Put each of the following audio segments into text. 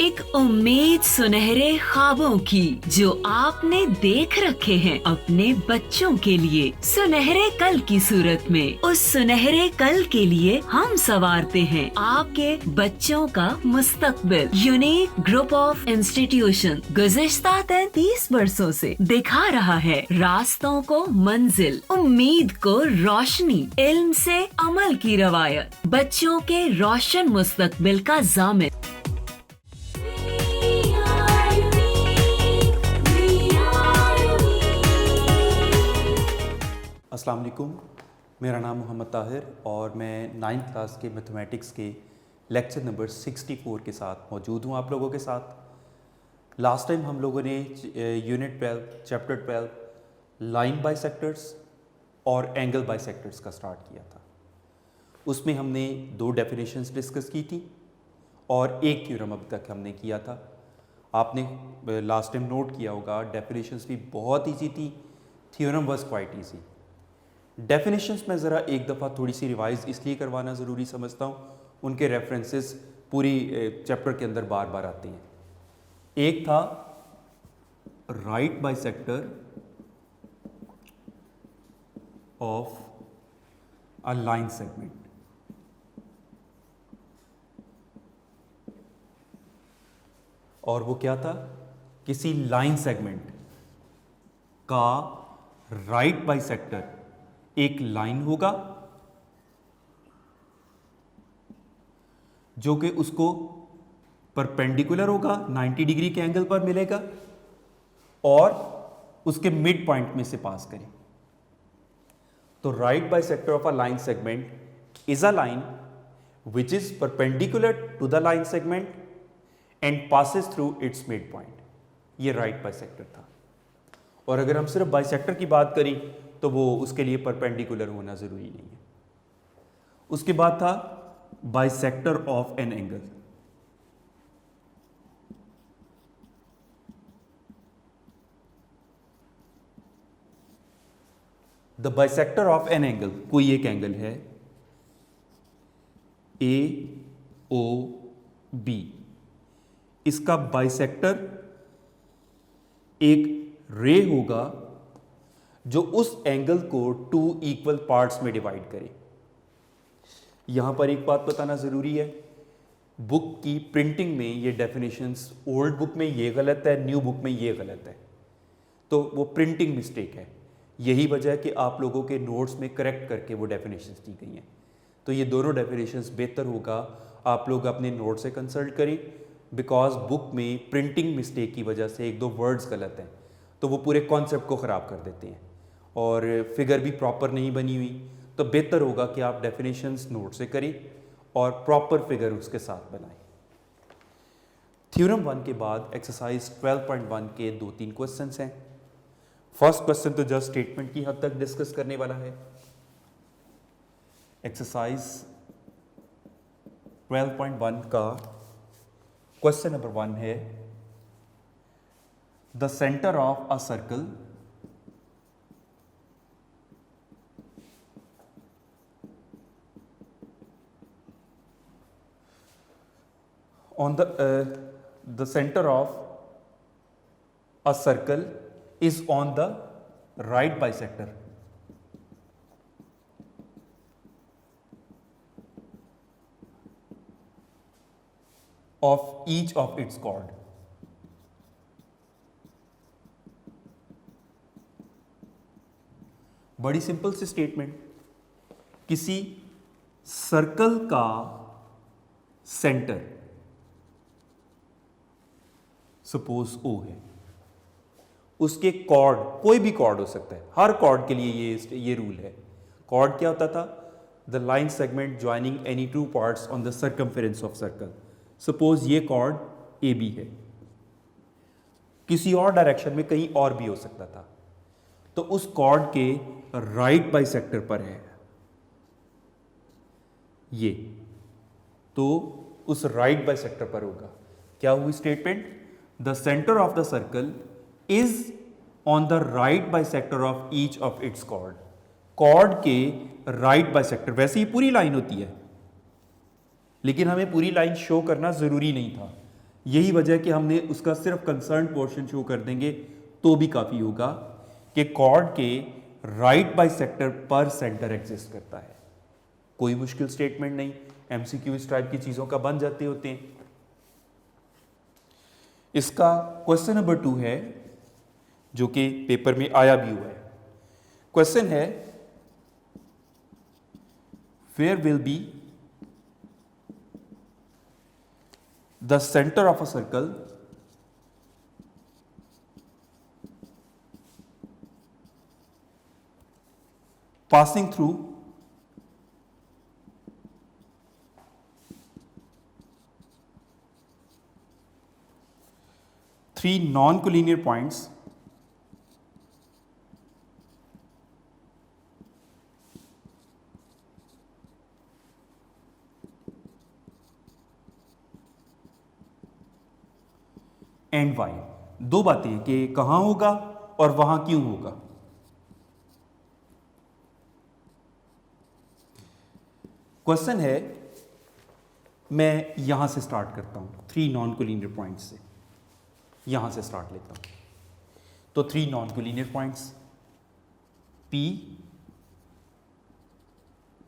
एक उम्मीद सुनहरे ख्वाबों की जो आपने देख रखे हैं अपने बच्चों के लिए, सुनहरे कल की सूरत में। उस सुनहरे कल के लिए हम संवारते हैं आपके बच्चों का मुस्तकबिल। यूनिक ग्रुप ऑफ इंस्टीट्यूशन गुज़िश्ता 33 वर्षों से दिखा रहा है रास्तों को मंजिल, उम्मीद को रोशनी, इल्म से अमल की रवायत, बच्चों के रोशन मुस्तकबिल का ज़ामिन। अस्सलाम वालेकुम, मेरा नाम मोहम्मद ताहिर और मैं 9th क्लास के मैथमेटिक्स के लेक्चर नंबर 64 के साथ मौजूद हूँ आप लोगों के साथ। लास्ट टाइम हम लोगों ने यूनिट 12 चैप्टर 12 लाइन बाइसेक्टर्स और एंगल बाइसेक्टर्स का स्टार्ट किया था। उसमें हमने 2 डेफिनेशंस डिस्कस की थी और एक थ्योरम अब तक हमने किया था। आपने लास्ट टाइम नोट किया होगा डेफिनेशंस भी बहुत ईजी थी, theorem was quite easy. Definitions में ज़रा एक दफ़ा थोड़ी सी रिवाइज इसलिए करवाना ज़रूरी समझता हूँ, उनके रेफरेंसेस पूरी चैप्टर के अंदर बार बार आते हैं। एक था right bisector of a line segment, और वो क्या था, किसी लाइन सेगमेंट का राइट बाइसेक्टर एक लाइन होगा जो कि उसको परपेंडिकुलर होगा, 90 डिग्री के एंगल पर मिलेगा और उसके मिड पॉइंट में से पास करें। तो right bisector of a line segment is a line which is perpendicular to the line segment and passes through its mid point. ये राइट बाइसेक्टर था। और अगर हम सिर्फ बाइसेक्टर की बात करें तो वो उसके लिए परपेंडिकुलर होना जरूरी नहीं है। उसके बाद था bisector of an angle. The bisector of an angle, कोई एक एंगल है ए ओ बी, इसका बाइसेक्टर एक रे होगा जो उस एंगल को 2 इक्वल पार्ट्स में डिवाइड करे। यहां पर एक बात बताना जरूरी है, बुक की प्रिंटिंग में ये डेफिनेशंस, ओल्ड बुक में ये गलत है, न्यू बुक में ये गलत है, तो वो प्रिंटिंग मिस्टेक है। यही वजह है कि आप लोगों के नोट्स में करेक्ट करके वो डेफिनेशंस दी गई हैं। तो ये दोनों डेफिनेशंस बेहतर होगा आप लोग अपने नोट से कंसल्ट करें, बिकॉज बुक में प्रिंटिंग मिस्टेक की वजह से 1-2 वर्ड्स गलत हैं तो वो पूरे कॉन्सेप्ट को ख़राब कर देते हैं और फिगर भी प्रॉपर नहीं बनी हुई। तो बेहतर होगा कि आप डेफिनेशंस नोट से करें और प्रॉपर फिगर उसके साथ बनाएं। थ्योरम 1 के बाद एक्सरसाइज 12.1 के 2-3 क्वेश्चंस हैं। फर्स्ट क्वेश्चन तो जस्ट स्टेटमेंट की हद तक डिस्कस करने वाला है। एक्सरसाइज 12.1 का क्वेश्चन नंबर 1 है, the centre of a circle on the center of a circle is on the right bisector of each of its chord. बड़ी सिंपल सी स्टेटमेंट, किसी सर्कल का सेंटर सपोज O है, उसके कॉर्ड, कोई भी cord हो सकता है, हर कॉर्ड के लिए ये रूल है। कॉर्ड क्या होता था, the line segment joining any 2 parts on the circumference of circle. Suppose ये कॉर्ड AB है, किसी और डायरेक्शन में कहीं और भी हो सकता था, तो उस कॉर्ड के राइट बाइसेक्टर पर है ये, तो उस राइट बाइसेक्टर पर होगा। क्या हुई statement, the centre of the circle is on the right bisector of each of its chord. Chord के राइट बाइसेक्टर, वैसे ही पूरी लाइन होती है लेकिन हमें पूरी लाइन शो करना ज़रूरी नहीं था, यही वजह है कि हमने उसका सिर्फ कंसर्न पोर्शन शो कर देंगे तो भी काफ़ी होगा कि कॉर्ड के राइट बाइसेक्टर पर सेंटर एग्जिस्ट करता है। कोई मुश्किल स्टेटमेंट नहीं, एमसीक्यू इस टाइप की चीज़ों का बन जाते होते हैं। इसका क्वेश्चन नंबर 2 है जो कि पेपर में आया भी हुआ है। क्वेश्चन है where will be the centre of a circle passing through three non-collinear points and why. दो बातें कि कहां होगा और वहां क्यों होगा। क्वेश्चन है, मैं यहां से स्टार्ट करता हूं, 3 नॉन कोलिनियर पॉइंट्स से यहां से स्टार्ट लेता हूं। तो 3 non collinear points P,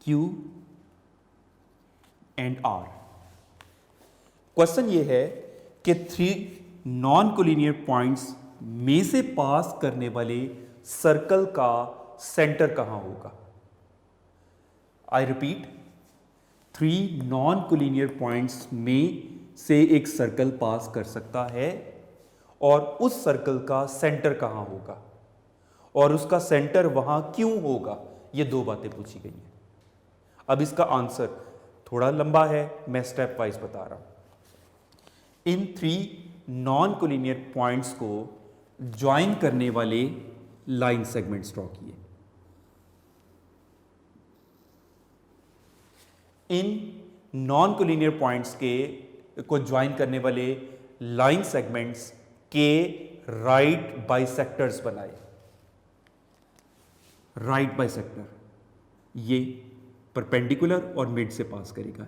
Q and R। Question ये है कि 3 नॉन कोलिनियर पॉइंट्स में से पास करने वाले सर्कल का सेंटर कहां होगा। I repeat, 3 non collinear points में से एक सर्कल पास कर सकता है और उस सर्कल का सेंटर कहां होगा और उसका सेंटर वहां क्यों होगा। ये 2 बातें पूछी गई हैं। अब इसका आंसर थोड़ा लंबा है, मैं स्टेप वाइज बता रहा हूं। इन 3 नॉन कोलिनियर पॉइंट्स को ज्वाइन करने वाले लाइन सेगमेंट्स ड्रॉ किए। इन नॉन कोलिनियर पॉइंट्स को ज्वाइन करने वाले लाइन सेगमेंट्स के राइट बाइसेक्टर्स बनाए। राइट बाइसेक्टर ये परपेंडिकुलर और मिड से पास करेगा।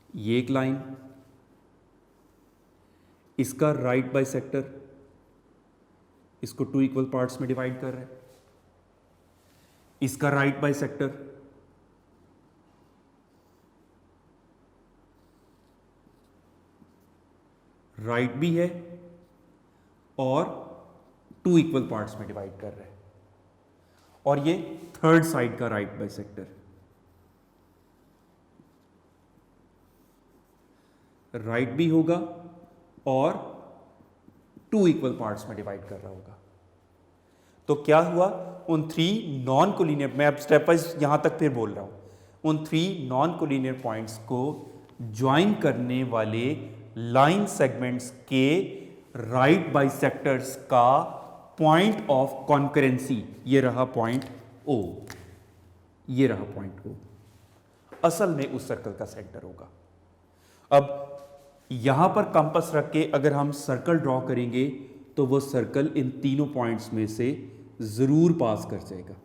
ये एक लाइन, इसका राइट बाइसेक्टर इसको 2 इक्वल पार्ट्स में डिवाइड कर रहा है। इसका राइट बाइसेक्टर राइट भी है और 2 इक्वल पार्ट्स में डिवाइड कर रहा है। और ये थर्ड साइड का राइट बाइसेक्टर राइट भी होगा और 2 इक्वल पार्ट्स में डिवाइड कर रहा होगा। तो क्या हुआ, उन 3 नॉन कोलिनियर, मैं अब स्टेप वाइज यहां तक फिर बोल रहा हूं, उन 3 नॉन कोलिनियर पॉइंट्स को ज्वाइन करने वाले लाइन सेगमेंट्स के राइट बाइसेक्टर्स का पॉइंट ऑफ कॉन्करेंसी, ये रहा पॉइंट O, ये रहा पॉइंट O, असल में उस सर्कल का सेंटर होगा। अब यहां पर कंपास रख के अगर हम सर्कल ड्रॉ करेंगे तो वो सर्कल इन तीनों पॉइंट्स में से जरूर पास कर जाएगा।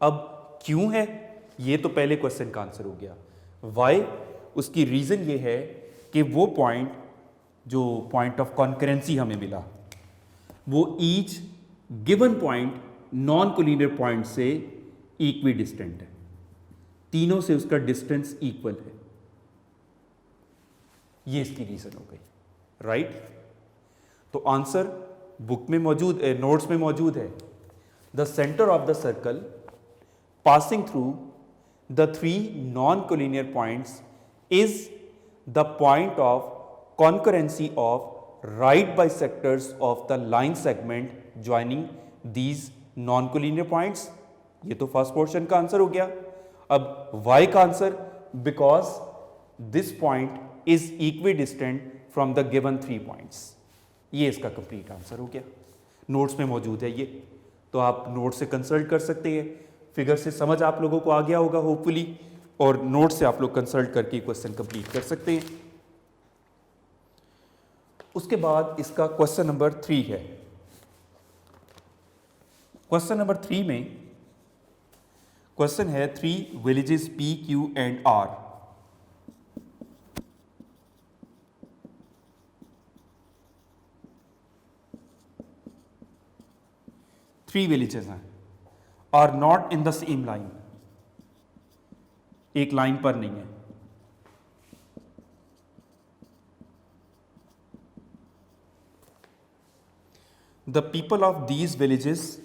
अब क्यों है, ये तो पहले क्वेश्चन का आंसर हो गया। वाई, उसकी रीजन ये है कि वो पॉइंट, जो पॉइंट ऑफ कॉन्करेंसी हमें मिला, वो each given point non collinear point से इक्वी डिस्टेंट है। तीनों से उसका डिस्टेंस इक्वल है। ये इसकी रीजन हो गई, राइट। तो आंसर बुक में मौजूद है, नोट्स में मौजूद है। The centre of the circle passing through the 3 non-collinear points is the point of concurrency of right bisectors of the line segment joining these non-collinear points। ये तो फर्स्ट पोर्शन का answer हो गया। अब y का answer, because this point is equidistant from the given 3 points। ये इसका complete answer हो गया। नोट्स में मौजूद है ये, तो आप नोट से कंसल्ट कर सकते हैं। फिगर से समझ आप लोगों को आ गया होगा होपफुली, और नोट से आप लोग कंसल्ट करके क्वेश्चन कंप्लीट कर सकते हैं। उसके बाद इसका क्वेश्चन नंबर 3 है। क्वेश्चन नंबर 3 में क्वेश्चन है 3 villages P, Q and R 3 villages हैं और not in the same line, एक लाइन पर नहीं है। The people of these villages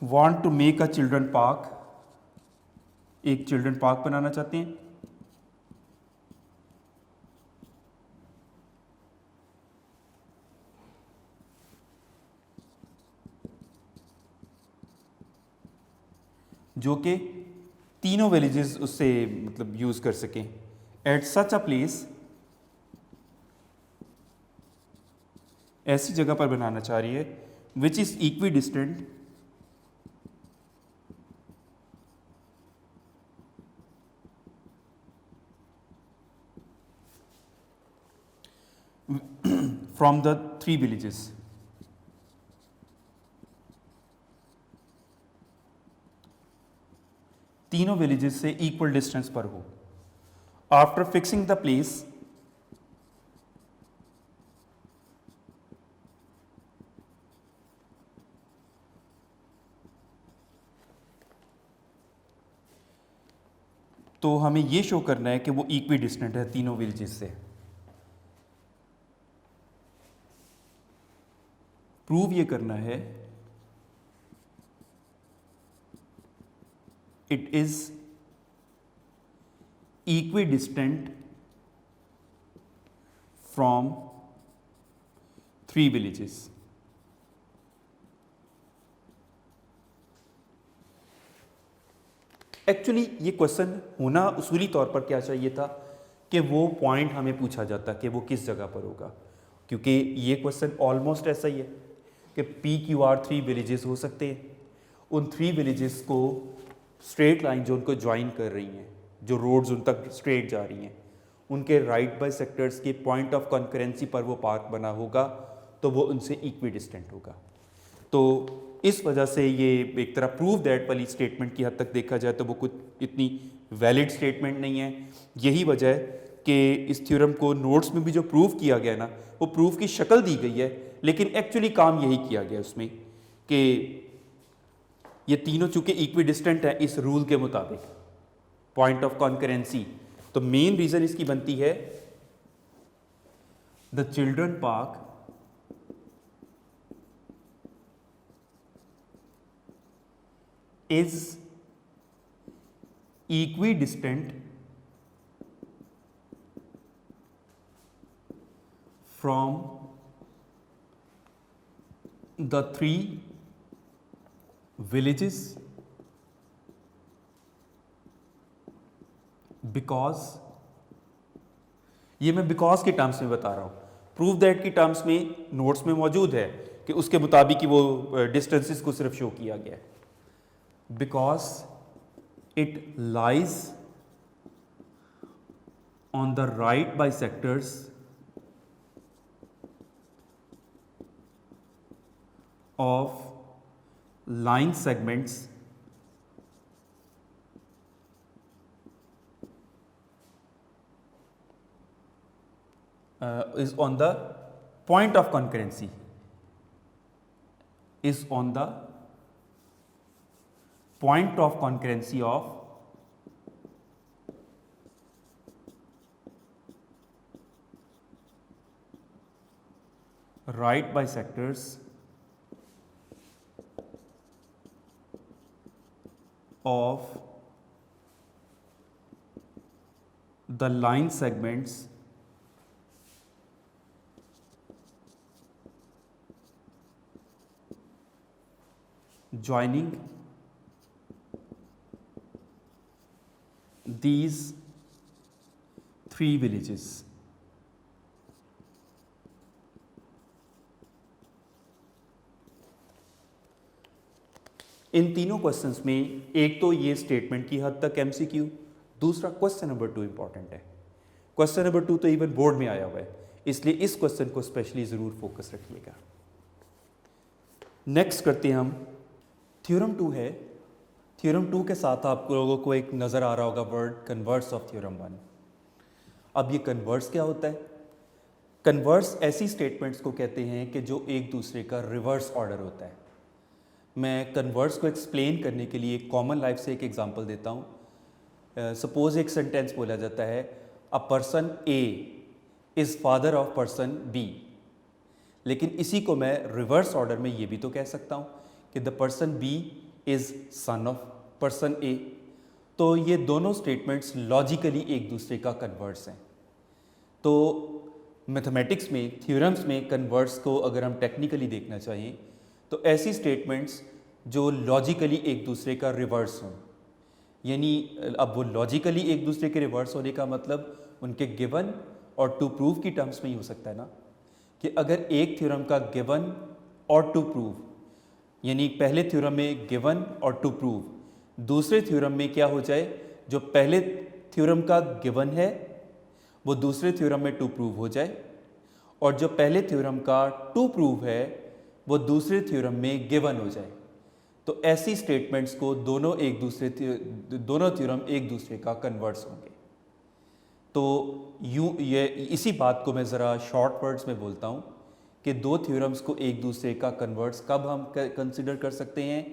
want to make a children park, एक चिल्ड्रन पार्क बनाना चाहते हैं। जो कि तीनों विलेजेस उससे मतलब यूज कर सकें। एट सच अ प्लेस, ऐसी जगह पर बनाना चाह रही है which is equi distant from the 3 villages। तीनों विलेजेस से इक्वल डिस्टेंस पर हो। आफ्टर फिक्सिंग द प्लेस, तो हमें यह शो करना है कि वो इक्वी डिस्टेंट है तीनों विलेजेस से। प्रूव ये करना है it is equidistant from 3 villages. Actually ये क्वेश्चन होना उसूली तौर पर क्या चाहिए था कि वो पॉइंट हमें पूछा जाता कि वो किस जगह पर होगा, क्योंकि ये क्वेश्चन ऑलमोस्ट ऐसा ही है कि PQR 3 विलेजेस हो सकते हैं। उन 3 विलेजेस को स्ट्रेट लाइन जो उनको ज्वाइन कर रही हैं, जो रोड्स उन तक स्ट्रेट जा रही हैं, उनके राइट बाय सेक्टर्स के पॉइंट ऑफ कॉन्करेंसी पर वो पार्क बना होगा, तो वो उनसे इक्वी डिस्टेंट होगा। तो इस वजह से ये एक तरह प्रूव दैट वाली स्टेटमेंट की हद तक देखा जाए तो वो कुछ इतनी वैलिड स्टेटमेंट नहीं है। यही वजह है कि इस थ्योरम को नोट्स में भी जो प्रूव किया गया ना, वो प्रूफ की शक्ल दी गई है, लेकिन एक्चुअली काम यही किया गया उसमें कि ये तीनों चूंकि इक्वी डिस्टेंट है इस रूल के मुताबिक पॉइंट ऑफ कॉन्करेंसी, तो मेन रीजन इसकी बनती है the children park is equidistant from the 3 villages because, ये मैं बिकॉज के टर्म्स में बता रहा हूं, प्रूव दैट की टर्म्स में नोट्स में मौजूद है कि उसके मुताबिक ही वो डिस्टेंसेस को सिर्फ शो किया गया है। Because it lies on the right bisectors of line segments is on the point of concurrency, is on the point of concurrency of right bisectors of the line segments joining these 3 villages। इन तीनों questions में एक तो ये statement की हद तक MCQ, दूसरा question number 2 important है। क्वेश्चन नंबर 2 तो इवन बोर्ड में आया हुआ है, इसलिए इस क्वेश्चन को स्पेशली जरूर फोकस रखिएगा। नेक्स्ट करते हैं हम थ्योरम 2 है थ्योरम 2 के साथ आप लोगों को एक नज़र आ रहा होगा वर्ड कन्वर्स ऑफ थ्योरम 1। अब ये कन्वर्स क्या होता है? कन्वर्स ऐसी स्टेटमेंट्स को कहते हैं कि जो एक दूसरे का रिवर्स ऑर्डर होता है। मैं कन्वर्स को एक्सप्लेन करने के लिए कॉमन लाइफ से एक एग्जांपल देता हूँ। सपोज एक सेंटेंस बोला जाता है, a person A is father of person B, लेकिन इसी को मैं रिवर्स ऑर्डर में ये भी तो कह सकता हूँ कि the person B is son of person A. तो ये दोनों स्टेटमेंट्स लॉजिकली एक दूसरे का कन्वर्स हैं। तो मैथमेटिक्स में, थ्योरम्स में कन्वर्स को अगर हम टेक्निकली देखना चाहें तो ऐसी स्टेटमेंट्स जो लॉजिकली एक दूसरे का रिवर्स हों, यानी अब वो लॉजिकली एक दूसरे के रिवर्स होने का मतलब उनके गिवन और टू प्रूव की टर्म्स में ही हो सकता है ना, कि अगर एक थ्योरम का गिवन और टू प्रूव, यानी पहले थ्योरम में गिवन और टू प्रूव, दूसरे थ्योरम में क्या हो जाए, जो पहले थ्योरम का गिवन है वो दूसरे थ्योरम में टू प्रूव हो जाए, और जो पहले थ्योरम का टू प्रूव है वो दूसरे थ्योरम में गिवन हो जाए। तो ऐसी स्टेटमेंट्स को दोनों थ्योरम एक दूसरे का कन्वर्स होंगे। तो ये इसी बात को मैं ज़रा शॉर्ट वर्ड्स में बोलता हूँ कि दो थ्योरम्स को एक दूसरे का कन्वर्स कब हम कंसिडर कर सकते हैं,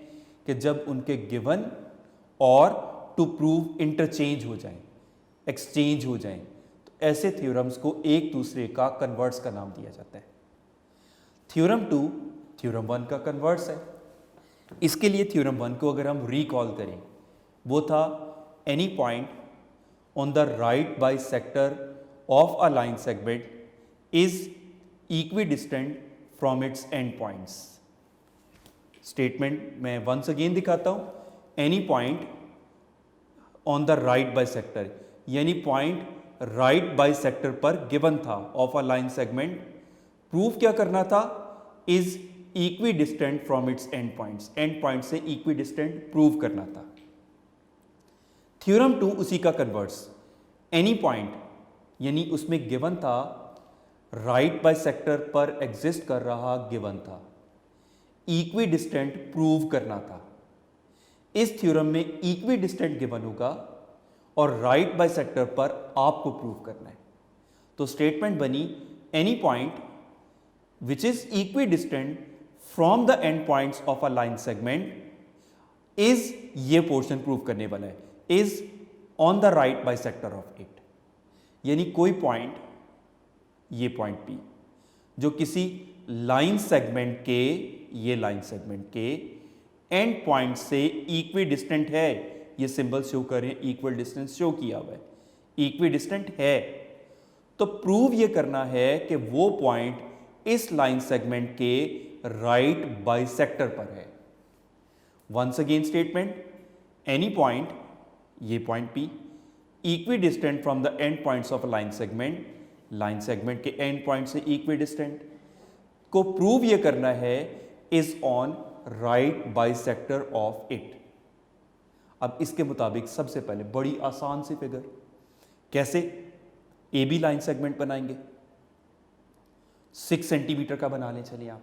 कि जब उनके गिवन और टू प्रूव इंटरचेंज हो जाएं, एक्सचेंज हो जाएं। तो ऐसे थ्योरम्स को एक दूसरे का कन्वर्स का नाम दिया जाता है। थ्योरम 2 थ्योरम 1 का कन्वर्स है। इसके लिए थ्योरम 1 को अगर हम रिकॉल करें, वो था any point on the right bisector of a line segment is equidistant from its end points. Statement मैं वंस अगेन दिखाता हूं, any point on the right bisector, यानी पॉइंट राइट बाइसेक्टर पर गिवन था of a line segment, proof क्या करना था, is equidistant from its end points, and point से इक्विडिस्टेंट प्रूव करना था। थ्योरम 2 उसी का कन्वर्स, एनी पॉइंट यानी उसमें गिवन था, राइट बाइसेक्टर पर एग्जिस्ट कर रहा गिवन था, इक्विडिस्टेंट प्रूव करना था। इस थ्योरम में इक्विडिस्टेंट गिवन होगा और राइट बाइसेक्टर पर आपको प्रूव करना है। तो स्टेटमेंट बनी, any point which is equidistant from the end points of a line segment is, ये पोर्शन प्रूव करने वाला है, is on the right bisector of it, यानी कोई पॉइंट, ये पॉइंट P जो किसी लाइन सेगमेंट के, ये लाइन सेगमेंट के एंड पॉइंट से इक्विडिस्टेंट है, ये सिंबल शो करें, इक्वल डिस्टेंस शो किया हुआ है, इक्विडिस्टेंट है। तो प्रूव ये करना है कि वो पॉइंट इस लाइन सेगमेंट के राइट बाइसेक्टर पर है। Once again statement, any point, ये point P equidistant from the end points of a line segment, line segment के एंड पॉइंट से इक्विडिस्टेंट को प्रूव ये करना है, is on right bisector of it. अब इसके मुताबिक सबसे पहले बड़ी आसान सी फिगर, कैसे ए बी लाइन सेगमेंट बनाएंगे, 6 सेंटीमीटर का बना लें, चलिए आप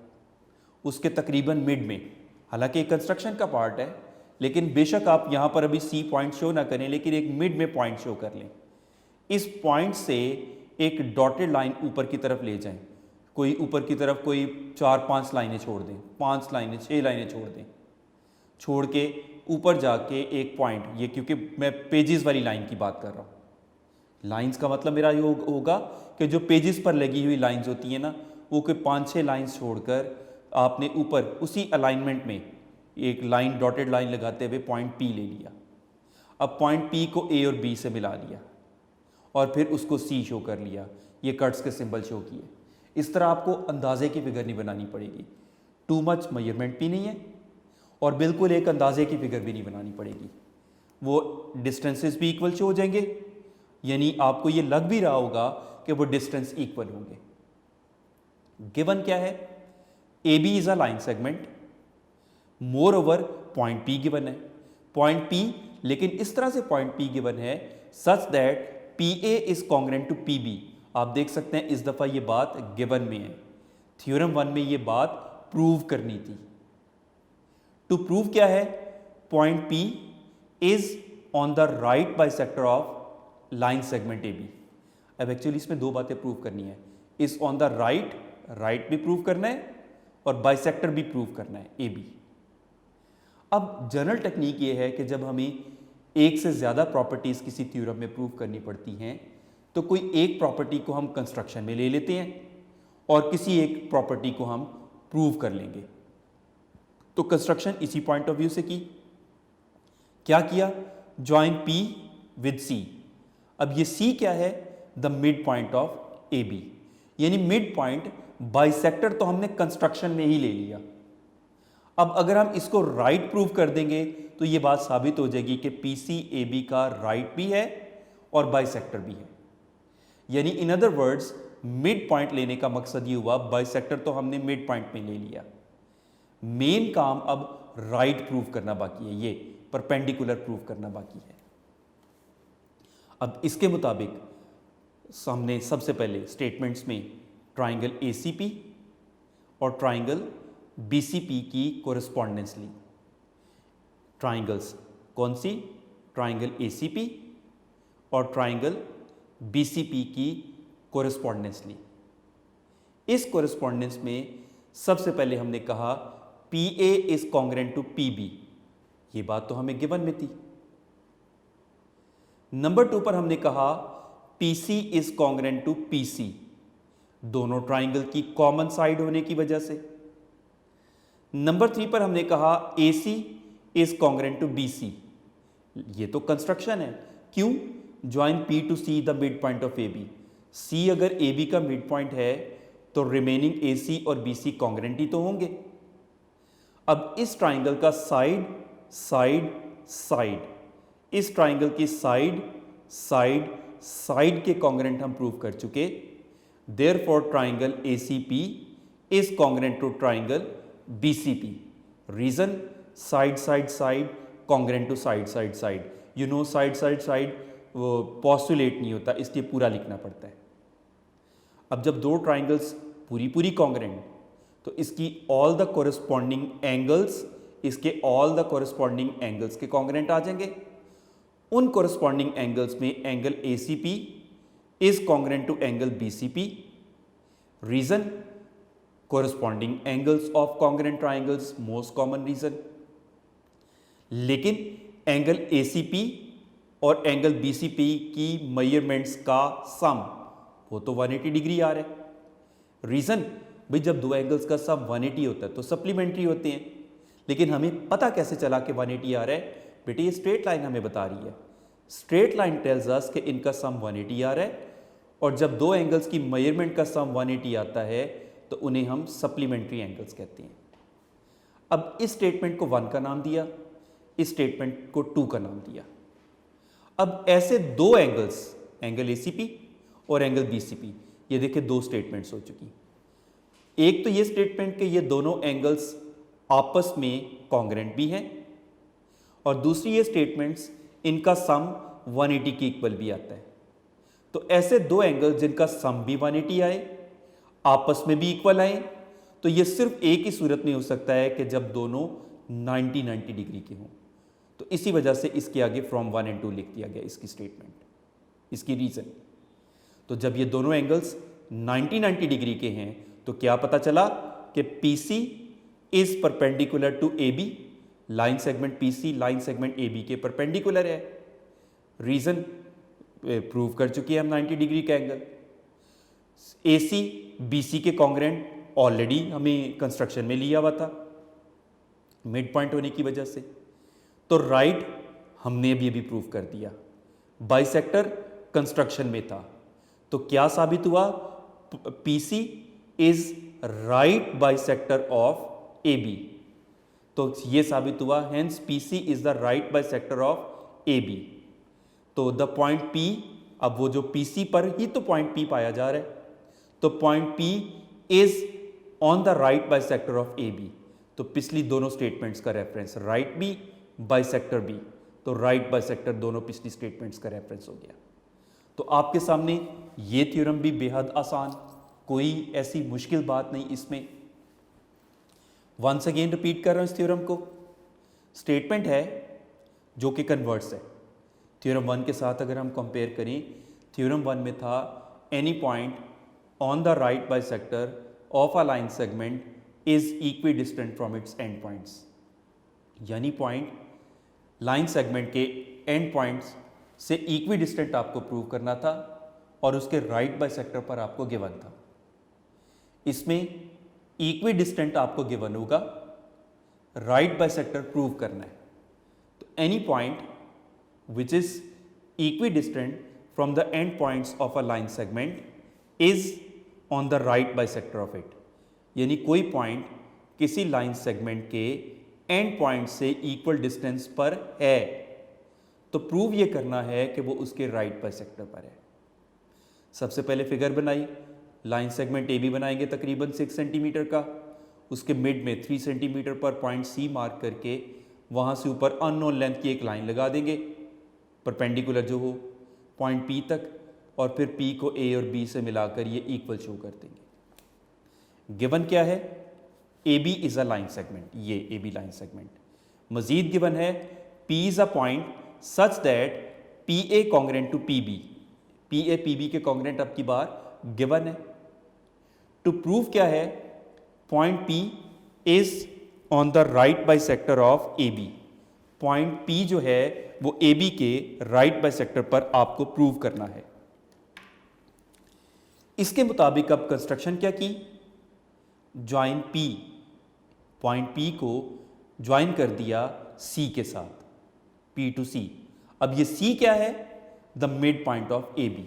उसके तकरीबन मिड में, हालांकि एक कंस्ट्रक्शन का पार्ट है, लेकिन बेशक आप यहां पर अभी सी पॉइंट शो ना करें, लेकिन एक मिड में पॉइंट शो कर लें। इस पॉइंट से एक डॉटेड लाइन ऊपर की तरफ ले जाएं, कोई ऊपर की तरफ कोई 4-5 लाइनें छोड़ दें, 5 लाइनें 6 लाइनें छोड़ दें, छोड़ के ऊपर जाके एक पॉइंट, ये क्योंकि मैं पेजेस वाली लाइन की बात कर रहा हूँ, लाइंस का मतलब मेरा ये होगा कि जो पेजेस पर लगी हुई लाइंस होती हैं ना, वो कोई 5-6 लाइंस छोड़कर आपने ऊपर उसी अलाइनमेंट में एक लाइन, डॉटेड लाइन लगाते हुए पॉइंट P ले लिया। अब पॉइंट P को A और B से मिला लिया और फिर उसको C शो कर लिया, ये कट्स के सिंबल शो किए। इस तरह आपको अंदाजे की फिगर नहीं बनानी पड़ेगी, टू मच मेजरमेंट भी नहीं है और बिल्कुल एक अंदाजे की फिगर भी नहीं बनानी पड़ेगी, वो डिस्टेंसेस भी इक्वल शो हो जाएंगे, यानी आपको ये लग भी रहा होगा कि वो डिस्टेंस इक्वल होंगे। गिवन क्या है, A B is a line segment, moreover point P given है, पॉइंट P, लेकिन इस तरह से पॉइंट P गिवन है such that PA is congruent to PB। आप देख सकते हैं इस दफा ये बात गिवन में है, थ्योरम 1 में ये बात प्रूव करनी थी। टू प्रूव क्या है, point P is on the right bisector of line segment A B. अब एक्चुअली इसमें दो बातें प्रूव करनी है, is on the right, right भी प्रूव करना है और बाइसेक्टर भी प्रूव करना है ए बी। अब जनरल टेक्निक ये है कि जब हमें एक से ज़्यादा प्रॉपर्टीज किसी थ्योरम में प्रूव करनी पड़ती हैं तो कोई एक प्रॉपर्टी को हम कंस्ट्रक्शन में ले लेते हैं और किसी एक प्रॉपर्टी को हम प्रूव कर लेंगे। तो कंस्ट्रक्शन इसी पॉइंट ऑफ व्यू से की, क्या किया, ज्वाइन P विद C। अब ये C क्या है, the mid point of A B, यानी मिड पॉइंट बाइसेक्टर तो हमने कंस्ट्रक्शन में ही ले लिया। अब अगर हम इसको राइट प्रूव कर देंगे तो ये बात साबित हो जाएगी कि PC AB का राइट भी है और बाइसेक्टर भी है। यानी in other words mid point लेने का मकसद ये हुआ, बाइसेक्टर तो हमने मिड पॉइंट में ले लिया, मेन काम अब राइट प्रूव करना बाकी है, ये परपेंडिकुलर प्रूव करना बाकी है। अब इसके मुताबिक हमने सबसे पहले स्टेटमेंट्स में ट्राइंगल ACP और ट्राइंगल BCP की कोरेस्पॉन्डेंस ली। ट्राइंगल्स कौन सी, ट्राइंगल ACP और ट्राइंगल BCP की कोरेस्पॉन्डेंस ली। इस कोरेस्पॉन्डेंस में सबसे पहले हमने कहा PA is congruent to PB, ये बात तो हमें गिवन में थी। नंबर 2 पर हमने कहा PC is congruent to PC, दोनों ट्राइंगल की कॉमन साइड होने की वजह से। नंबर 3 पर हमने कहा AC is congruent to BC, ये तो कंस्ट्रक्शन है, क्यों, join P to C the mid point of AB। C अगर AB का मिड पॉइंट है तो रिमेनिंग AC और BC कॉन्ग्रेंट ही तो होंगे। अब इस ट्राइंगल का साइड साइड साइड, इस ट्राइंगल की साइड साइड साइड के कॉन्ग्रेंट हम प्रूव कर चुके। Therefore triangle ACP is congruent to triangle BCP। Reason, side side side congruent to side side side. You know side side side वो postulate नहीं होता, इसलिए पूरा लिखना पड़ता है। अब जब दो ट्राइंगल्स पूरी पूरी कॉन्ग्रेंट, तो इसकी ऑल द कोरिस्पॉन्डिंग एंगल्स, इसके ऑल द कोरिस्पॉन्डिंग एंगल्स के कॉन्ग्रेंट आ जाएंगे। उन कोरिस्पॉन्डिंग एंगल्स में angle ACP is congruent to angle BCP। Reason, corresponding angles of congruent triangles, most common reason. लेकिन एंगल ACP और एंगल BCP की measurements का सम वो तो 180 डिग्री आ रहा है। रीजन, भाई जब दो एंगल्स का सम 180 होता है तो सप्लीमेंट्री होते हैं, लेकिन हमें पता कैसे चला कि 180 आ रहा है, बेटे ये स्ट्रेट लाइन हमें बता रही है। स्ट्रेट लाइन टेल्स अस कि इनका सम 180 आ रहा है, और जब दो एंगल्स की मेजरमेंट का सम 180 आता है तो उन्हें हम सप्लीमेंट्री एंगल्स कहते हैं। अब इस स्टेटमेंट को 1 का नाम दिया, इस स्टेटमेंट को 2 का नाम दिया। अब ऐसे दो एंगल्स, एंगल ACP और एंगल BCP, ये देखिए दो स्टेटमेंट्स हो चुकी। एक तो ये स्टेटमेंट कि ये दोनों एंगल्स आपस में कॉन्ग्रेंट भी हैं, और दूसरी ये स्टेटमेंट्स इनका सम 180 के इक्वल भी आता है। तो ऐसे दो एंगल्स जिनका सम भी 180 आए, आपस में भी इक्वल आए, तो ये सिर्फ एक ही सूरत में हो सकता है कि जब दोनों 90 डिग्री के हों। तो इसी वजह से इसके आगे फ्रॉम 1 and 2 लिख दिया गया इसकी स्टेटमेंट, इसकी रीजन। तो जब ये दोनों एंगल्स 90 डिग्री के हैं तो क्या पता चला कि PC is perpendicular to AB, line segment PC line segment AB के परपेंडिकुलर है। रीजन प्रूव कर चुके हैं हम 90 डिग्री का एंगल। AC BC के कॉन्ग्रेंट ऑलरेडी हमें कंस्ट्रक्शन में लिया हुआ था मिड पॉइंट होने की वजह से। तो राइट हमने अभी प्रूव कर दिया, बाइसेक्टर कंस्ट्रक्शन में था, तो क्या साबित हुआ, PC is right bisector of AB। तो ये साबित हुआ, hence PC is the right bisector of AB। तो द पॉइंट P, अब वो जो PC पर ही तो पॉइंट P पाया जा रहा है, तो point P is on the right bisector of AB। तो पिछली दोनों स्टेटमेंट्स का रेफरेंस राइट भी, बाइसेक्टर भी, तो राइट बाइसेक्टर दोनों पिछली स्टेटमेंट्स का रेफरेंस हो गया। तो आपके सामने ये थ्योरम भी बेहद आसान, कोई ऐसी मुश्किल बात नहीं इसमें। वंस अगेन रिपीट कर रहा हूं इस थ्योरम को। स्टेटमेंट है जो कि कन्वर्स है। थ्योरम 1 के साथ अगर हम कंपेयर करें, थ्योरम 1 में था any point on the right bisector of a line segment is equidistant from its end points, यानी पॉइंट लाइन सेगमेंट के एंड पॉइंट्स से इक्वी डिस्टेंट आपको प्रूव करना था और उसके राइट बाइसेक्टर पर आपको गिवन था। इसमें इक्वी डिस्टेंट आपको गिवन होगा, राइट बाइसेक्टर प्रूव करना है। तो any point which is equidistant from the end points of a line segment is on the right bisector of it, यानी कोई पॉइंट किसी लाइन सेगमेंट के एंड पॉइंट से इक्वल डिस्टेंस पर है तो प्रूव ये करना है कि वो उसके राइट बाइसेक्टर पर है। सबसे पहले फिगर बनाई, लाइन सेगमेंट ए बी बनाएंगे तकरीबन 6 सेंटीमीटर का, उसके मिड में 3 सेंटीमीटर पर पॉइंट सी मार्क करके वहाँ से ऊपर अननोन लेंथ की एक लाइन लगा देंगे परपेंडिकुलर जो हो पॉइंट पी तक, और फिर पी को ए और बी से मिलाकर ये इक्वल शो कर देंगे। गिवन क्या है? A B is a line segment, ये ए बी लाइन सेगमेंट। मजीद गिवन है P is a point such that P A congruent to P B, P A P B के कॉन्ग्रेंट अब की बार गिवन है। टू प्रूव क्या है? Point P is on the right bisector of A B, point P जो है वो ए बी के राइट बाइसेक्टर पर आपको प्रूव करना है। इसके मुताबिक अब कंस्ट्रक्शन क्या की? ज्वाइन पी, पॉइंट पी को ज्वाइन कर दिया सी के साथ, पी टू सी। अब ये सी क्या है? The mid point of A B,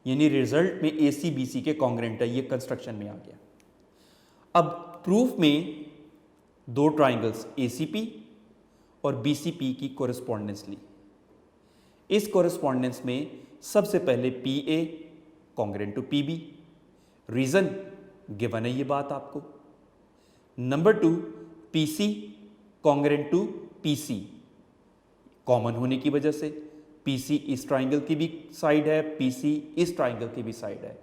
यानी रिजल्ट में ए सी बी सी के कॉन्ग्रेंट है, ये कंस्ट्रक्शन में आ गया। अब प्रूफ में दो ट्राइंगल्स ए सी पी और बी सी पी की कोरिस्पॉन्डेंस ली। इस कोरिस्पॉन्डेंस में सबसे पहले P A congruent to P B, reason given है ये बात आपको। Number 2 P C congruent to P C, common होने की वजह से पी सी इस ट्राइंगल की भी साइड है, पी सी इस ट्राइंगल की भी साइड है,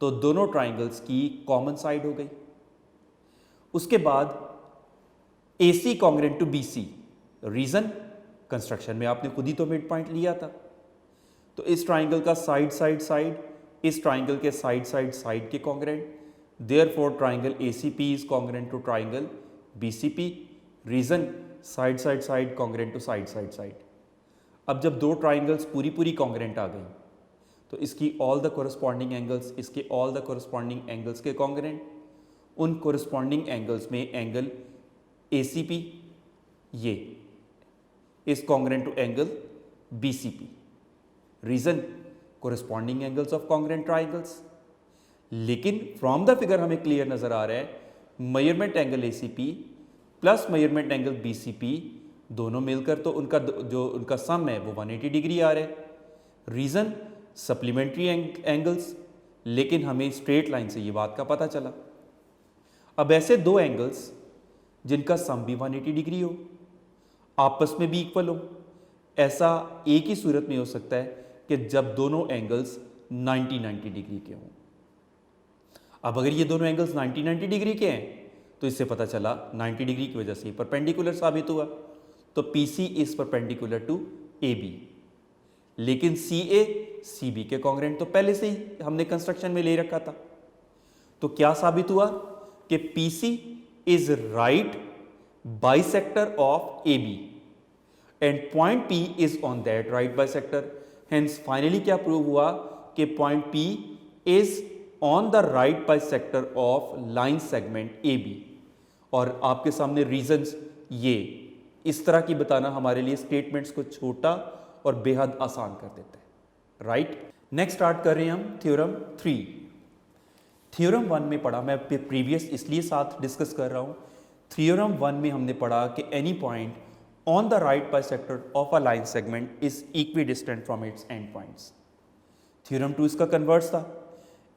तो दोनों ट्राइंगल्स की कॉमन साइड हो गई। उसके बाद A C congruent to B C, reason construction में आपने खुद ही तो मिड पॉइंट लिया था, तो इस ट्राइंगल का साइड साइड साइड इस ट्राइंगल के साइड साइड साइड के congruent, therefore triangle A C P is congruent to triangle B C P, reason side side side congruent to side side side. अब जब दो ट्राइंगल्स पूरी पूरी congruent आ गई तो इसकी ऑल द कोरस्पॉन्डिंग एंगल्स इसके ऑल द कोरस्पॉन्डिंग एंगल्स के कॉन्ग्रेंट, उन कोरस्पॉन्डिंग एंगल्स में एंगल ए सी पी ये is congruent to angle B C P, reason corresponding angles of congruent triangles. लेकिन फ्रॉम द फिगर हमें clear नजर आ रहा है measurement angle A C P plus measurement angle B C P दोनों मिलकर तो उनका सम है वो 180 डिग्री आ रहा है, रीजन सप्लीमेंट्री एंगल्स, लेकिन हमें स्ट्रेट लाइन से ये बात का पता चला। अब ऐसे दो एंगल्स जिनका सम भी 180 डिग्री हो, आपस में भी इक्वल हो, ऐसा एक ही सूरत में हो सकता है कि जब दोनों एंगल्स 90 डिग्री के हों। अब अगर ये दोनों एंगल्स 90 डिग्री के हैं तो इससे पता चला 90 डिग्री की वजह से परपेंडिकुलर साबित हुआ, तो P C is perpendicular to A B, लेकिन सी ए सी बी के कॉन्ग्रेंट तो पहले से ही हमने कंस्ट्रक्शन में ले रखा था। तो क्या साबित हुआ कि P C is right bisector of A B and point P is on that right bisector. Hence finally क्या प्रूव हुआ कि point P is on the right bisector of line segment A B. और आपके सामने reasons ये इस तरह की बताना हमारे लिए स्टेटमेंट्स को छोटा और बेहद आसान कर देता है, राइट। नेक्स्ट स्टार्ट कर रहे हैं हम थ्योरम 3। थ्योरम 1 में पढ़ा, मैं प्रीवियस इसलिए साथ डिस्कस कर रहा हूँ। थ्योरम 1 में हमने पढ़ा कि any point on the right bisector of a line segment is equidistant from its end points. Theorem 2 इसका कन्वर्स था,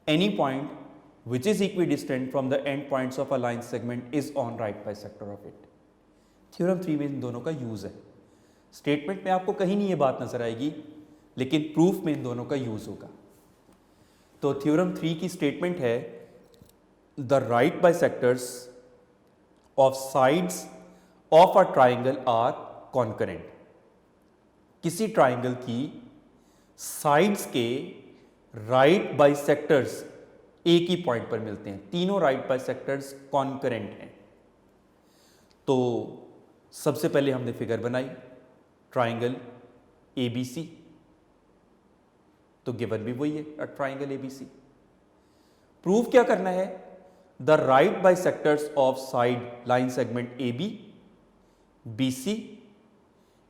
any point which is equidistant from the end points of a line segment is on right bisector of it. Theorem 3 में इन दोनों का use है। Statement में आपको कहीं नहीं ये बात नजर आएगी, लेकिन प्रूफ में इन दोनों का यूज होगा। तो थ्योरम 3 की स्टेटमेंट है the right bisectors of sides of a triangle are concurrent. किसी ट्राइंगल की साइड्स के राइट बाइसेक्टर्स एक ही पॉइंट पर मिलते हैं, तीनों राइट बाइसेक्टर्स कॉन्करेंट हैं। तो सबसे पहले हमने फिगर बनाई ट्राइंगल ABC, तो गिवन भी वही है ट्राइंगल ABC। प्रूफ क्या करना है? The right bisectors of side line segment AB, BC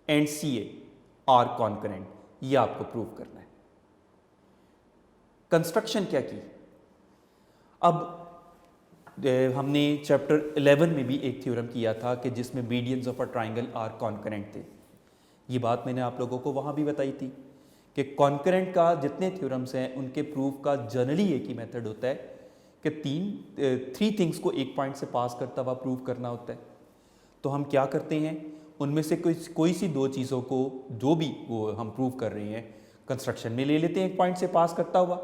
and CA are concurrent, ये आपको प्रूव करना है। कंस्ट्रक्शन क्या की? अब हमने चैप्टर 11 में भी एक थ्योरम किया था कि जिसमें medians of a triangle are concurrent थे। ये बात मैंने आप लोगों को वहाँ भी बताई थी कि कॉन्करेंट का जितने थ्योरम्स हैं उनके प्रूफ का जनरली एक ही मेथड होता है कि थ्री थिंग्स को एक पॉइंट से पास करता हुआ प्रूव करना होता है। तो हम क्या करते हैं, उनमें से कोई सी दो चीज़ों को जो भी वो हम प्रूव कर रहे हैं कंस्ट्रक्शन में ले लेते हैं एक पॉइंट से पास करता हुआ,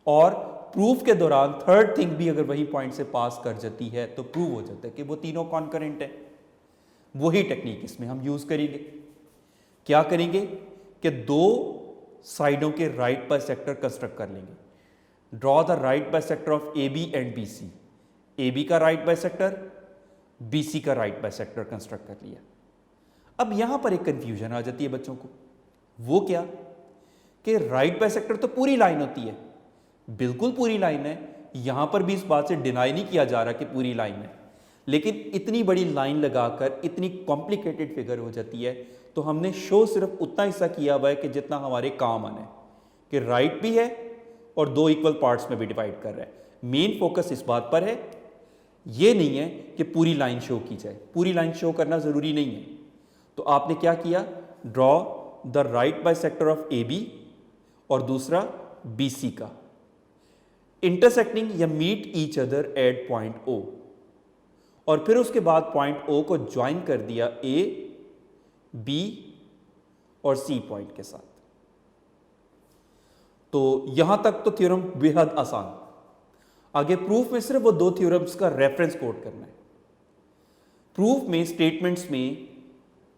और प्रूफ के दौरान थर्ड थिंग भी अगर वही पॉइंट से पास कर जाती है तो प्रूव हो जाता है कि वो तीनों कॉन्करेंट है। वही टेक्निक इसमें हम यूज करेंगे। क्या करेंगे कि दो साइडों के राइट बाइसेक्टर कंस्ट्रक्ट कर लेंगे। Draw the right bisector of AB and BC। AB का राइट बाइसेक्टर, BC का राइट बाइसेक्टर कंस्ट्रक्ट कर लिया। अब यहां पर एक कंफ्यूजन आ जाती है बच्चों को। वो क्या कि राइट बाइसेक्टर तो पूरी लाइन होती है, बिल्कुल पूरी लाइन है, यहां पर भी इस बात से डिनाई नहीं किया जा रहा कि पूरी लाइन है, लेकिन इतनी बड़ी लाइन लगाकर इतनी कॉम्प्लिकेटेड फिगर हो जाती है तो हमने शो सिर्फ उतना हिस्सा किया हुआ है कि जितना हमारे काम आना है, कि राइट भी है और दो इक्वल पार्ट्स में भी डिवाइड कर रहा है। मेन फोकस इस बात पर है, ये नहीं है कि पूरी लाइन शो की जाए, पूरी लाइन शो करना जरूरी नहीं है। तो आपने क्या किया, draw the right bisector of AB और दूसरा BC का, इंटरसेक्टिंग या meet each other at point O, और फिर उसके बाद पॉइंट O को ज्वाइन कर दिया A, B और C पॉइंट के साथ। तो यहां तक तो थ्योरम बेहद आसान। आगे प्रूफ में सिर्फ वो दो थ्योरम्स का रेफरेंस कोट करना है। प्रूफ में स्टेटमेंट्स में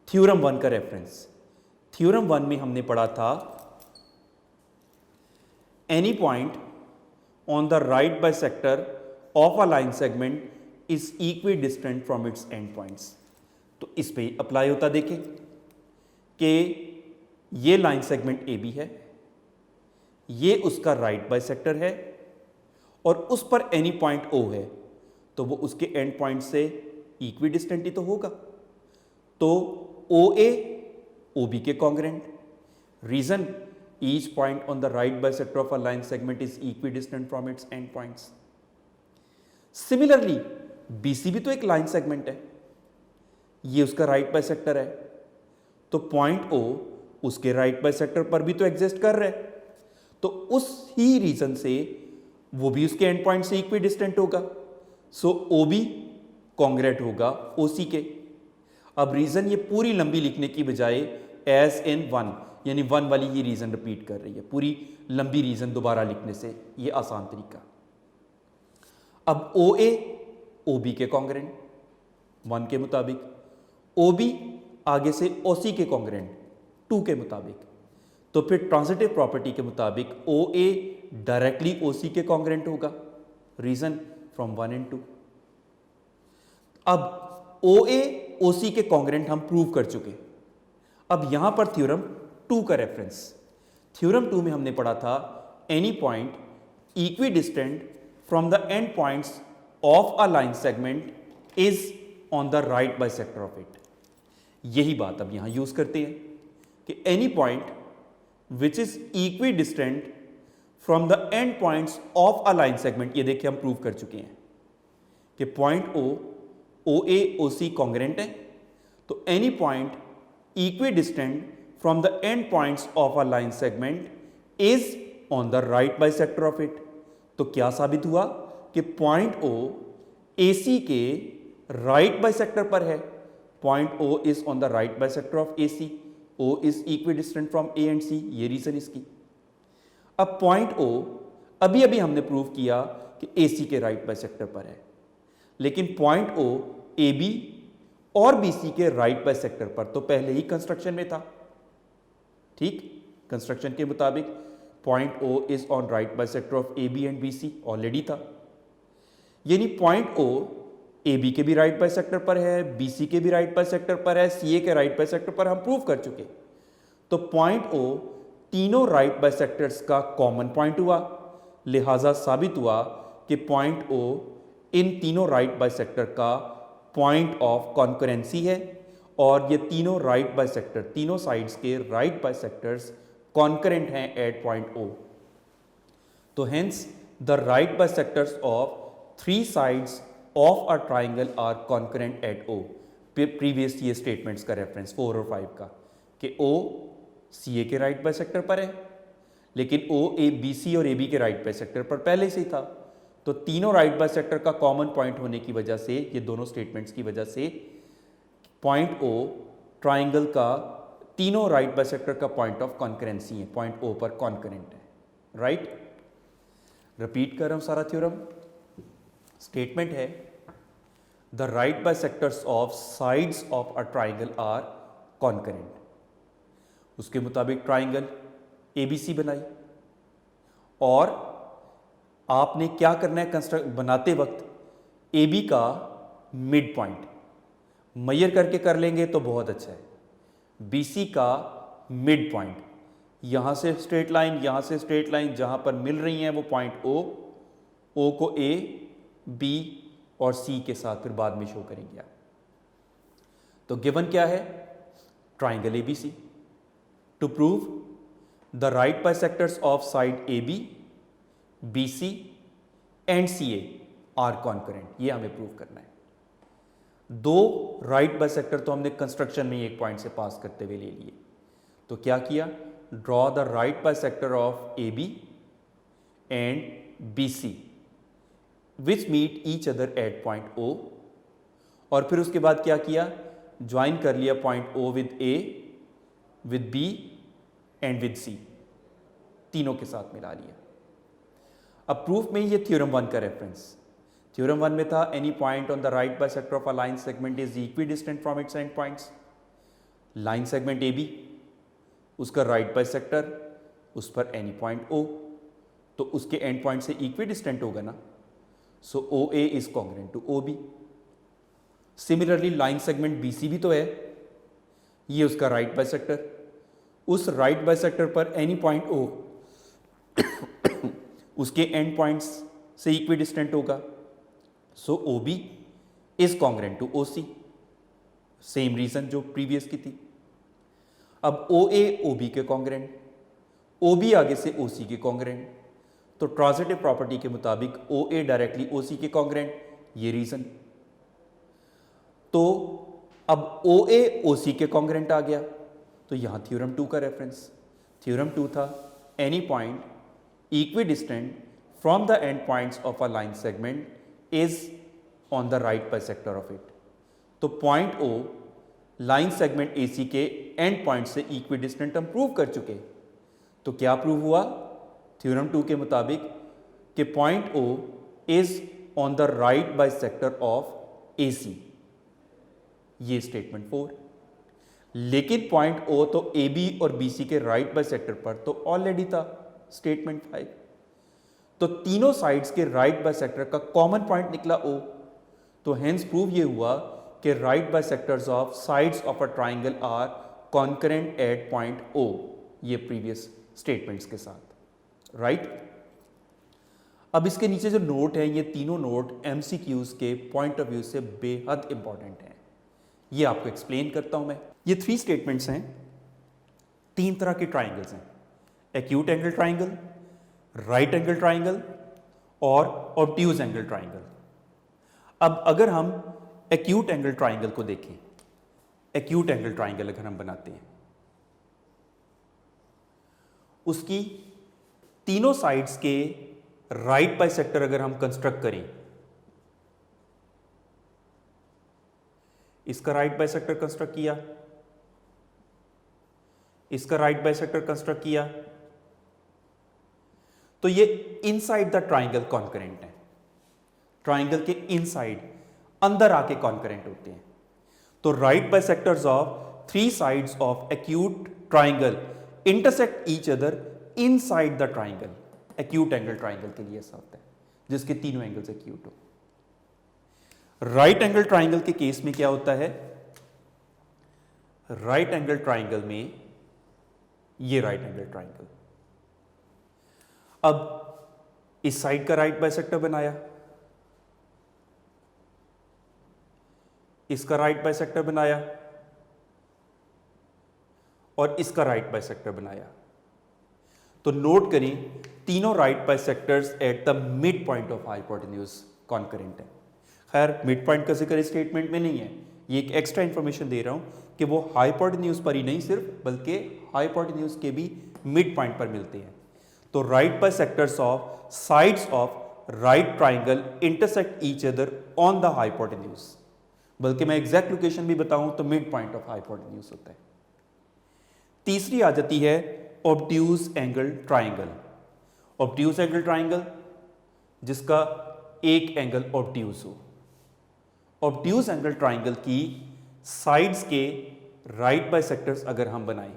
थ्योरम 1 का रेफरेंस, थ्योरम 1 में हमने पढ़ा था any point on the right bisector of a line segment is equidistant from its end points. तो इस पे अप्लाई होता, देखें कि ये लाइन सेगमेंट AB है, ये उसका राइट बाइसेक्टर है और उस पर एनी पॉइंट O है, तो वो उसके एंड पॉइंट से इक्वी डिस्टेंट ही तो होगा। तो OA OB के congruent. Reason, each point on the right bisector of a line segment is equidistant from its end points. Similarly BC भी तो एक लाइन सेगमेंट है, ये उसका राइट बाइसेक्टर है, तो पॉइंट O उसके राइट बाइसेक्टर पर भी तो एग्जिस्ट कर रहा है, तो उस ही रीजन से वो भी उसके एंड पॉइंट से इक्वी डिस्टेंट होगा। सो OB कॉन्ग्रेंट होगा OC के। अब रीजन ये पूरी लंबी लिखने की बजाय एज इन 1 यानी 1 वाली ये रीजन रिपीट कर रही है, पूरी लंबी रीजन दोबारा लिखने से ये आसान तरीका। अब OA OB के कॉन्ग्रेंट 1 के मुताबिक, OB आगे से OC के कॉन्ग्रेंट 2 के मुताबिक, तो फिर ट्रांजिटिव प्रॉपर्टी के मुताबिक OA डायरेक्टली OC के कॉन्ग्रेंट होगा। Reason from 1 and 2। अब OA OC के कॉन्ग्रेंट हम प्रूव कर चुके। अब यहां पर थ्योरम 2 का रेफरेंस, थ्योरम 2 में हमने पढ़ा था any point equi distant from the end points of a line segment is on the right bisector of it. यही बात अब यहां यूज करते हैं कि any point which is equidistant from the end points of a line segment, ये देखिए हम प्रूव कर चुके हैं कि point O OA OC congruent है, तो any point equi distant from the end points of a line segment is on the right bisector of it. तो क्या साबित हुआ कि पॉइंट O AC के राइट बाइसेक्टर पर है, point O is on the right bisector of AC, O is equidistant from A and C, ये reason इसकी। अब पॉइंट O अभी अभी हमने प्रूव किया कि AC के राइट बाइसेक्टर पर है, लेकिन पॉइंट O AB और BC के राइट बाइसेक्टर पर तो पहले ही कंस्ट्रक्शन में था। ठीक, कंस्ट्रक्शन के मुताबिक point O is on right bisector of A B and B C, already था, यानी पॉइंट ओ ए बी के भी राइट बाइसेक्टर पर है, बी सी के भी राइट बाइसेक्टर पर है, सी ए के राइट बाइसेक्टर पर हम प्रूव कर चुके। तो पॉइंट ओ तीनों राइट बाइसेक्टर्स का कॉमन पॉइंट हुआ, लिहाजा साबित हुआ कि पॉइंट ओ इन तीनों राइट बाइसेक्टर का पॉइंट ऑफ कॉन्करेंसी है और ये तीनों राइट बाइसेक्टर, तीनों साइड्स के राइट बाइसेक्टर्स कॉन्करेंट हैं एट पॉइंट ओ। तो hence the right bisectors of three sides of a triangle are concurrent at O. Previous ये स्टेटमेंट्स का रेफरेंस 4 और 5 का कि ओ सी ए के राइट बाइसेक्टर पर है, लेकिन ओ ए बी सी और ए बी के राइट बाइसेक्टर पर पहले से ही था। तो तीनों राइट बाइसेक्टर का कॉमन पॉइंट होने की वजह से, ये दोनों स्टेटमेंट्स की वजह से पॉइंट ओ ट्राइंगल का तीनों राइट बाइसेक्टर का पॉइंट ऑफ कॉन्करेंसी है, पॉइंट ओ पर कॉन्करेंट है। राइट, रिपीट कर रहा हूं सारा थ्योरम। स्टेटमेंट है the right bisectors of sides of a triangle are concurrent. उसके मुताबिक ट्राइंगल एबीसी बनाई और आपने क्या करना है, कंस्ट्रक्ट बनाते वक्त ए बी का मिड पॉइंट मैयर करके कर लेंगे तो बहुत अच्छा है। बी सी का मिड पॉइंट, यहां से स्ट्रेट लाइन, यहां से स्ट्रेट लाइन जहां पर मिल रही हैं वो पॉइंट ओ, ओ को ए बी और सी के साथ फिर बाद में शो करेंगे आप। तो गिवन क्या है, triangle ABC. To prove the right bisectors of side A B, B C and C A are concurrent, ये हमें प्रूव करना है। दो राइट बाइसेक्टर तो हमने कंस्ट्रक्शन में एक पॉइंट से पास करते हुए ले लिए। तो क्या किया, draw the right bisector of A B and B C which meet each other at point O, और फिर उसके बाद क्या किया, ज्वाइन कर लिया point O with A, with B and with C, तीनों के साथ मिला लिया। अब प्रूफ में ये थ्योरम 1 का रेफरेंस, थ्योरम 1 में था any point on the right bisector of a line segment is equidistant from its end points. Line segment A B, उसका राइट बाइसेक्टर उस पर एनी पॉइंट ओ, तो उसके एंड पॉइंट से इक्विडिस्टेंट होगा ना, so O A is congruent to O B. Similarly line segment B C भी तो है, ये उसका राइट बाइसेक्टर, उस राइट बाइसेक्टर पर एनी पॉइंट ओ उसके एंड पॉइंट्स से इक्विडिस्टेंट होगा, so O B is congruent to O C. Same reason जो प्रीवियस की थी। अब ओ ए ओ बी के कॉन्ग्रुएंट, ओ बी आगे से ओ सी के कॉन्ग्रुएंट, तो ट्रांजिटिव प्रॉपर्टी के मुताबिक ओ ए डायरेक्टली ओ सी के कॉन्ग्रुएंट, ये रीजन। तो अब ओ ए ओ सी के कॉन्ग्रुएंट आ गया, तो यहां थ्योरम 2 का रेफरेंस, थ्योरम 2 था any point equidistant from the end points of a line segment is on the right bisector of it. तो point O line segment A C के एंड पॉइंट से equidistant हम prove कर चुके। तो क्या प्रूव हुआ थ्योरम 2 के मुताबिक कि point O is on the right bisector of A C, ये स्टेटमेंट 4। लेकिन पॉइंट ओ तो ए बी और बी सी के राइट बाइसेक्टर पर तो ऑलरेडी था, स्टेटमेंट 5। तो तीनों साइड्स के राइट बाइसेक्टर का कॉमन पॉइंट निकला ओ, तो हेंस प्रूव ये हुआ कि right bisectors of sides of a triangle are concurrent at point O, ये प्रीवियस स्टेटमेंट्स के साथ। राइट, अब इसके नीचे जो नोट है, ये तीनों नोट एमसीक्यूज के पॉइंट ऑफ व्यू से बेहद इंपॉर्टेंट हैं, ये आपको एक्सप्लेन करता हूं मैं। ये 3 स्टेटमेंट्स हैं, 3 तरह के ट्राइंगल्स हैं, acute angle triangle, right angle triangle और ऑब्ट्यूज एंगल ट्राइंगल। अब अगर हम एक्यूट एंगल ट्राइंगल को देखें, एक्यूट एंगल ट्राइंगल अगर हम बनाते हैं, उसकी तीनों साइड्स के राइट बाइसेक्टर अगर हम कंस्ट्रक्ट करें, इसका राइट बाइसेक्टर कंस्ट्रक्ट किया, इसका राइट बाइसेक्टर कंस्ट्रक्ट किया, तो ये इनसाइड द ट्राइंगल कॉन्करेंट है। ट्राइंगल के इनसाइड अंदर आके कॉन्करेंट होते हैं। तो right bisectors of 3 sides of acute triangle intersect each other inside the triangle. Acute angle triangle के लिए ऐसा होता है जिसके तीनों एंगल्स एक्यूट हो। राइट एंगल ट्राइंगल के केस में क्या होता है, राइट एंगल ट्राइंगल में ये राइट एंगल ट्राइंगल, अब इस साइड का राइट बाइसेक्टर बनाया, इसका राइट बाइसेक्टर बनाया और इसका राइट बाइसेक्टर बनाया। तो नोट करें तीनों right bisectors at the mid point of hypotenuse concurrent है। खैर मिड पॉइंट का जिक्र स्टेटमेंट में नहीं है, ये एक एक्स्ट्रा इंफॉर्मेशन दे रहा हूं कि वो हाइपोटेन्यूज पर ही नहीं सिर्फ बल्कि हाइपोटेन्यूज के भी मिड पॉइंट पर मिलते हैं। तो right bisectors of sides of right triangle intersect each other on the hypotenuse, बल्कि मैं एग्जैक्ट लोकेशन भी बताऊं तो मिड पॉइंट ऑफ हाइपोटेन्यूज होता है। तीसरी आ जाती है obtuse angle triangle. Obtuse angle triangle जिसका एक एंगल ऑब्ट्यूज हो। ऑब्ट्यूज एंगल ट्राइंगल की साइड्स के राइट बाइसेक्टर्स अगर हम बनाएं,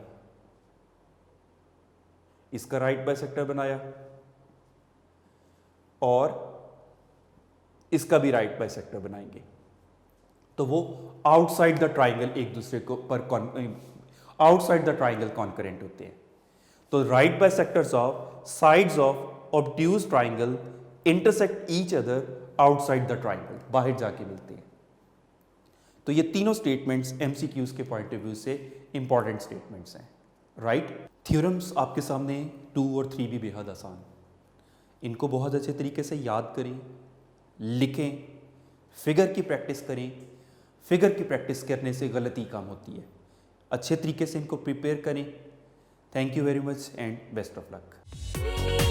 इसका राइट बाइसेक्टर बनाया और इसका भी राइट बाइसेक्टर बनाएंगे, तो वो आउटसाइड द ट्राइंगल एक दूसरे को पर आउटसाइड द ट्राइंगल कॉन्करेंट होते हैं। तो right bisectors of sides of obtuse triangle intersect each other outside the triangle, बाहर जाके मिलते हैं। तो ये तीनों स्टेटमेंट्स एमसीक्यूज के पॉइंट ऑफ व्यू से इंपॉर्टेंट स्टेटमेंट्स हैं, राइट। थ्योरम्स आपके सामने 2 और 3 भी बेहद आसान, इनको बहुत अच्छे तरीके से याद करें, लिखें, फिगर की प्रैक्टिस करें। फिगर की प्रैक्टिस करने से गलती कम होती है, अच्छे तरीके से इनको प्रिपेयर करें। Thank you very much and best of luck.